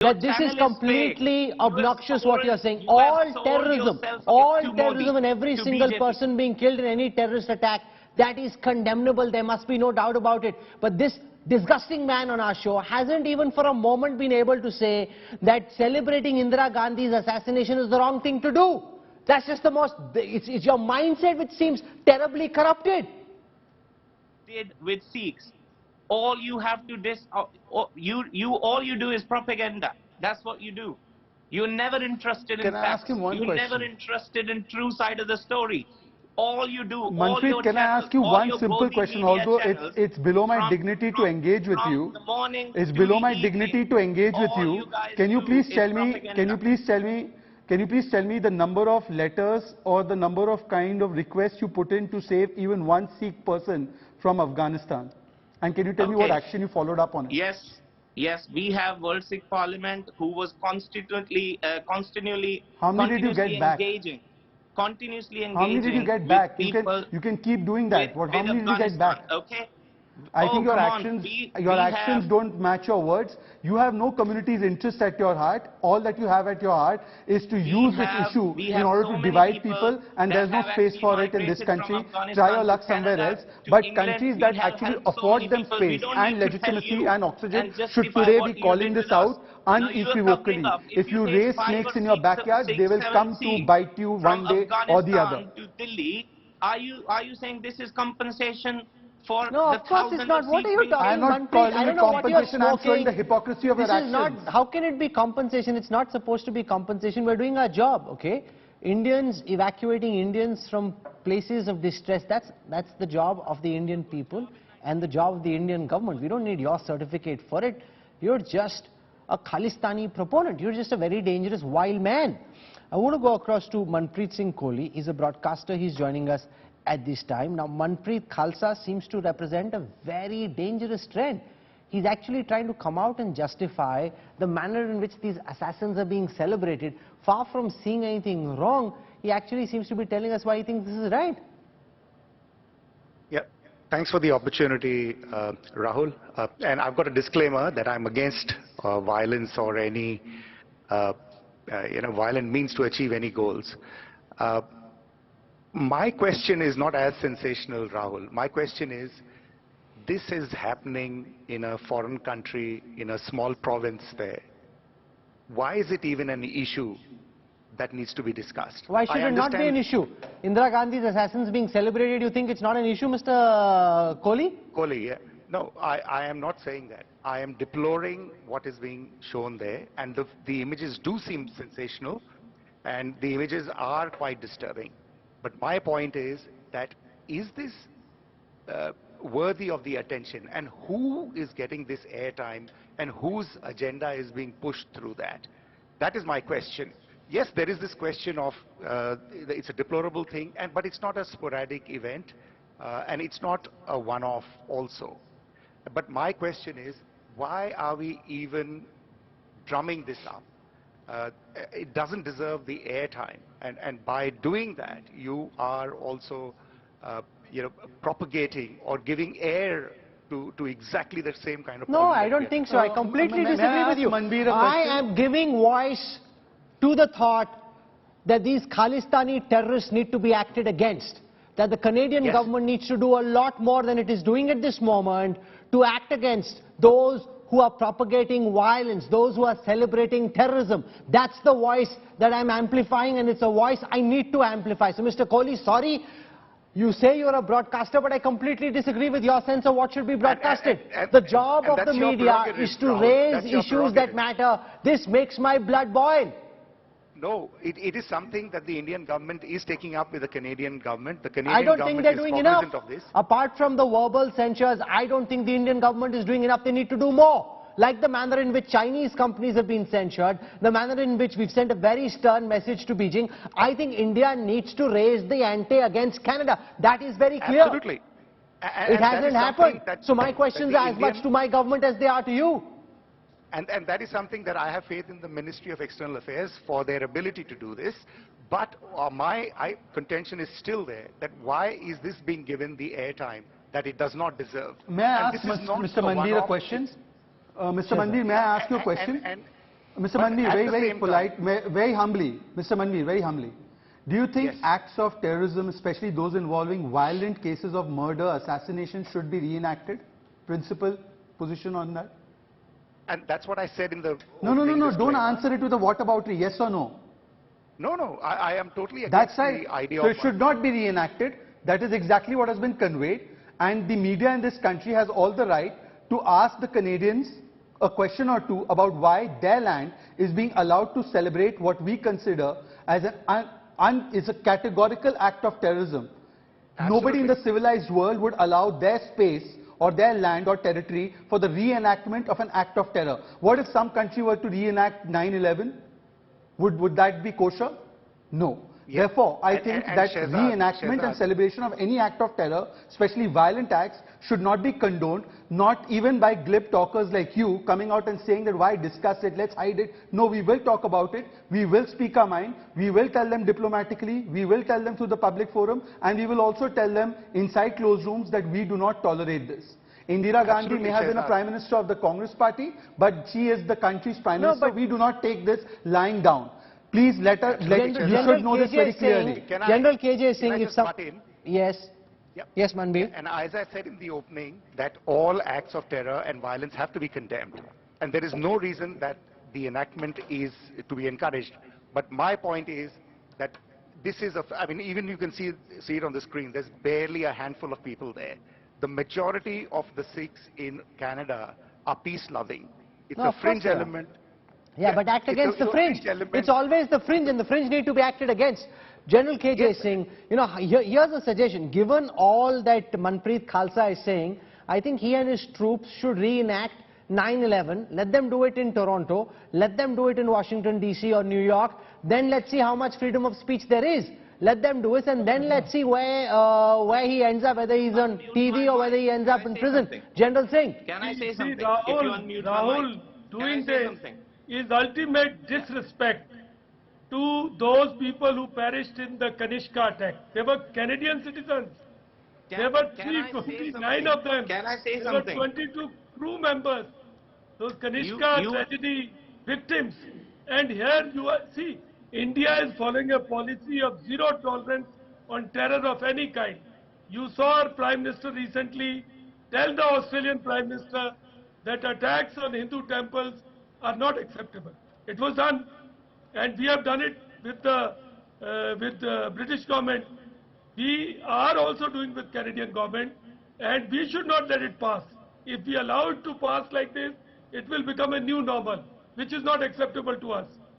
that this is completely obnoxious what you're saying. All terrorism and every single person being killed in any terrorist attack, that is condemnable. There must be no doubt about it. But this disgusting man on our show hasn't even for a moment been able to say that celebrating Indira Gandhi's assassination is the wrong thing to do. That's just the most, it's your mindset which seems terribly corrupted. Did with Sikhs. All you have to all you do is propaganda. That's what you do. You're never interested in facts. Can I ask him one question? You're never interested in true side of the story. All you do, Manpreet, can I ask you one simple question? Although it's below my dignity to engage with you, it's below my dignity to engage with you. Can you please tell me? Can you please tell me the number of letters or the number of kind of requests you put in to save even one Sikh person from Afghanistan? And can you tell me what action you followed up on it? Yes, we have World Sikh Parliament who was continuously How many did you get back? Continuously engaging. How many did you get back? You can keep doing that. How many did you get back? Okay. I think your actions don't match your words. You have no community's interest at your heart. All that you have at your heart is to use this issue in order to divide people, and there's no space for it in this country. Try your luck somewhere else. But countries that actually afford them space and legitimacy and oxygen should today be calling this out unequivocally. If you raise snakes in your backyard, they will come to bite you one day or the other. Are you saying this is compensation? No, of course it's not. What are you talking about? I'm not calling it compensation. I'm showing the hypocrisy of your actions. How can it be compensation? It's not supposed to be compensation. We're doing our job, okay? Indians, evacuating Indians from places of distress, that's the job of the Indian people and the job of the Indian government. We don't need your certificate for it. You're just a Khalistani proponent. You're just a very dangerous, wild man. I want to go across to Manpreet Singh Kohli. He's a broadcaster. He's joining us at this time. Now, Manpreet, Khalsa seems to represent a very dangerous trend. He's actually trying to come out and justify the manner in which these assassins are being celebrated. Far from seeing anything wrong, he actually seems to be telling us why he thinks this is right. Yeah, thanks for the opportunity, Rahul. And I've got a disclaimer that I'm against violence or any, violent means to achieve any goals. My question is not as sensational, Rahul. My question is, this is happening in a foreign country, in a small province there. Why is it even an issue that needs to be discussed? Why should it not be an issue? Indira Gandhi's assassins being celebrated, you think it's not an issue, Mr. Kohli? Kohli, yeah. No, I am not saying that. I am deploring what is being shown there, and the images do seem sensational, and the images are quite disturbing. But my point is that, is this worthy of the attention, and who is getting this airtime, and whose agenda is being pushed through that? That is my question. Yes, there is this question of, it's a deplorable thing, but it's not a sporadic event, and it's not a one-off also. But my question is, why are we even drumming this up? It doesn't deserve the airtime, and by doing that, you are also, propagating or giving air to exactly the same kind of. No, I don't think so. I completely disagree with you. I am giving voice to the thought that these Khalistani terrorists need to be acted against. That the Canadian government needs to do a lot more than it is doing at this moment to act against those who are propagating violence, those who are celebrating terrorism. That's the voice that I'm amplifying, and it's a voice I need to amplify. So, Mr. Kohli, sorry, you say you're a broadcaster, but I completely disagree with your sense of what should be broadcasted. The job of the media is to raise issues that matter. This makes my blood boil. No, it is something that the Indian government is taking up with the Canadian government. The Canadian I don't think they're doing enough. Of this. Apart from the verbal censures, I don't think the Indian government is doing enough. They need to do more. Like the manner in which Chinese companies have been censured, the manner in which we've sent a very stern message to Beijing, I think India needs to raise the ante against Canada. That is very clear. Absolutely. It hasn't happened. So my questions are as much to my government as they are to you. And that is something that I have faith in the Ministry of External Affairs for their ability to do this. But my contention is still there, that why is this being given the airtime that it does not deserve? May I ask Mr. Mandir a question? Mr. Mandir, may I ask you a question? Mr. Manpreet, very polite, very humbly, Mr. Manpreet, very humbly. Do you think acts of terrorism, especially those involving violent cases of murder, assassination, should be reenacted? Principal position on that? And that's what I said in the... No. Don't answer it with a whataboutery, yes or no. No. I am totally against the idea of... So it should not be reenacted. That is exactly what has been conveyed. And the media in this country has all the right to ask the Canadians a question or two about why their land is being allowed to celebrate what we consider as is a categorical act of terrorism. Absolutely. Nobody in the civilized world would allow their space or their land or territory for the reenactment of an act of terror. What if some country were to reenact 9/11? Would that be kosher? No. Yeah. Therefore, I think that reenactment and celebration of any act of terror, especially violent acts, should not be condoned, not even by glib talkers like you coming out and saying that why discuss it, let's hide it. No, we will talk about it, we will speak our mind, we will tell them diplomatically, we will tell them through the public forum, and we will also tell them inside closed rooms that we do not tolerate this. Indira Gandhi may have been a Prime Minister of the Congress Party, but she is the country's Prime Minister. We do not take this lying down. Please let us, you should know this very clearly. General KJ is saying if some... Yes. Yep. Yes, Manpreet. And as I said in the opening, that all acts of terror and violence have to be condemned. And there is no reason that the enactment is to be encouraged. But my point is that this is, I mean, even you can see it on the screen, there's barely a handful of people there. The majority of the Sikhs in Canada are peace-loving. It's a fringe element. Yeah, but act against the fringe. It's always the fringe, and the fringe need to be acted against. General KJ is saying, you know, here's a suggestion. Given all that Manpreet Khalsa is saying, I think he and his troops should reenact 9/11. Let them do it in Toronto. Let them do it in Washington, D.C. or New York. Then let's see how much freedom of speech there is. Let them do it, and then let's see where he ends up, whether he's on TV or whether he ends up in prison. General Singh. Can I say something? Rahul doing this is ultimate disrespect to those people who perished in the Kanishka attack. They were Canadian citizens. There were 329 of them. Can I say something? There were 22 crew members. Those Kanishka tragedy victims. And here you are, see, India is following a policy of zero tolerance on terror of any kind. You saw our Prime Minister recently tell the Australian Prime Minister that attacks on Hindu temples are not acceptable. It was done, and we have done it with the British government. We are also doing with Canadian government, and we should not let it pass. If we allow it to pass like this, it will become a new normal, which is not acceptable to us.